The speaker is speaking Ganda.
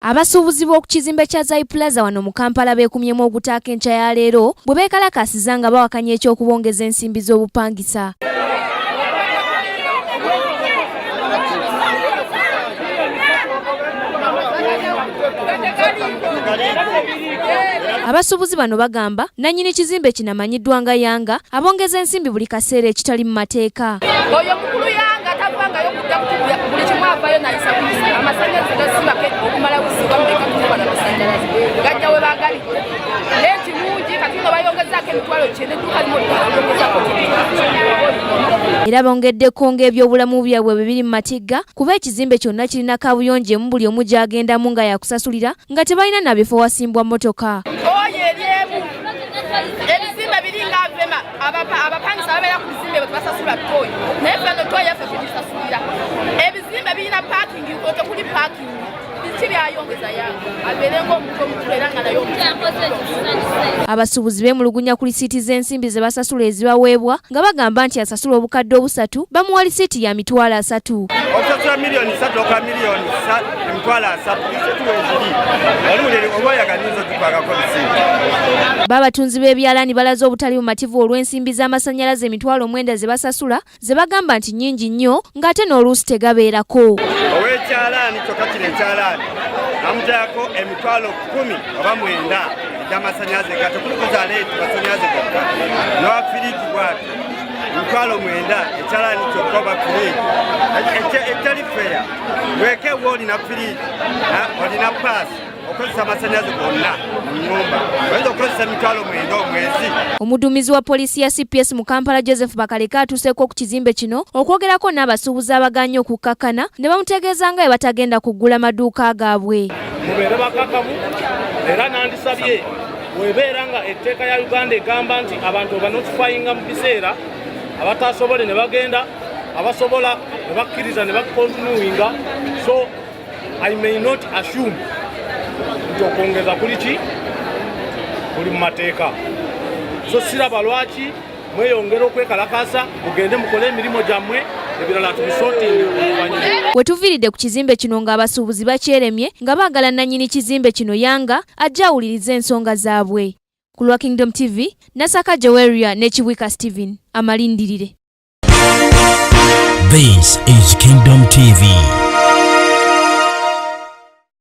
Abasuubuzi b'oku kizimbe kya Zai Plaza wano mu Kampala beekumyemu okutaaka enkya ya leero bwe beekalakaasiza nga bawakanya eky'okubongeza ensimbi z'obupangisa. Abasuubuzi bano bagamba nannyini kizimbe kino amanyiddwa nga Yanga abongeza ensimbi buli kaseera ekitali mu mateeka. Oyo mukulu Yanga tavangayo kudda kutubya buli kimu avayo nayisa kuyisa amasannyalaze gasibake okumala kusibwa muleka kuba n'amasannyalaze gajja we baagali leti mungi kati nga bayongezaako emitwalo kyenda edduuka limu bayongezaako era bongeddeko ng'ebyobulamu byabwe bwe biri mu matigga kuba ekizimbe kyonna kirina kaabuyonjo emu buli omu gy'agendamu nga yakusasulira nga tebalina na bifo wasimbwa mmotoka. Ebizimbe biringa avema abapangisa babeera ku bizimbe bwe tubasasula toyi naye fano toyi yaffe tugisasulira ebizimbe birina paakingi otekuli paakingi biki byayongeza Yanga abeere ng'omuntu omukulu era nga nayo abasuubuzi beemulugunya ku lisiiti z'ensimbi ze basasula ezibaweebwa nga bagamba nti asasula obukadde obusatu bamuwa lisiiti ya mitwalo 3. Okusasula miliyoni 3 oka miliyoni emitwalo 3 lisituwa eziri olulere oba oyaganiza tukwagako lisiiti. Babatunzi b'ebyalaani balaze obutali bumativu olw'ensimbi z'amasannyalaze emitwalo 9 ze basasula ze bagamba nti nnyingi nnyo ng'ate n'oluusi tegabeerako. Ow'ekyalaani kyokka kino ekyalaani amuteekako emitwalo 10 oba 9 egy'amasannyalaze nga tekulikuza leeti masannyalaze gokka n'owafiriiki bw'ati emitwalo 9 ekyalaani kyokka oba firiiki etali feya weekewo olina firiiki olina paasi okozesa amasannyalaze gonna mu nnyumba oyinza okukozesa emitwalo 9 omwezi. Omuduumizi wa poliisi ya CPS mu Kampala Joseph Bakaleka atuuseeko ku kizimbe kino okwogerako n'abasuubuzi abaganye okukkakkana ne bamutegeeza nga bwe batagenda kuggula maduuka gaabwe. Mubeere bakakamu era nandisabye weebeera nga etteeka ya Uganda egamba nti abantu banotifayinga mu biseera abatasobole ne bagenda abasobola ne bakkiriza ne bakontinuwinga so I may not assume nti okwongeza kuli ki kuli mu mateeka so siraba lwaki mweyongera okwekalakasa mugende mukole emirimu gyammwe ebirala tubisootinge oluvannyuma. We tuviiridde ku kizimbe kino ng'abasuubuzi bakyeremye nga baagala nannyini kizimbe kino Yanga ajja awulirize ensonga zaabwe. Ku lwa Kingdom TV, Nasaka Joweria ne Kiwika Steven amalindirire. This is Kingdom TV.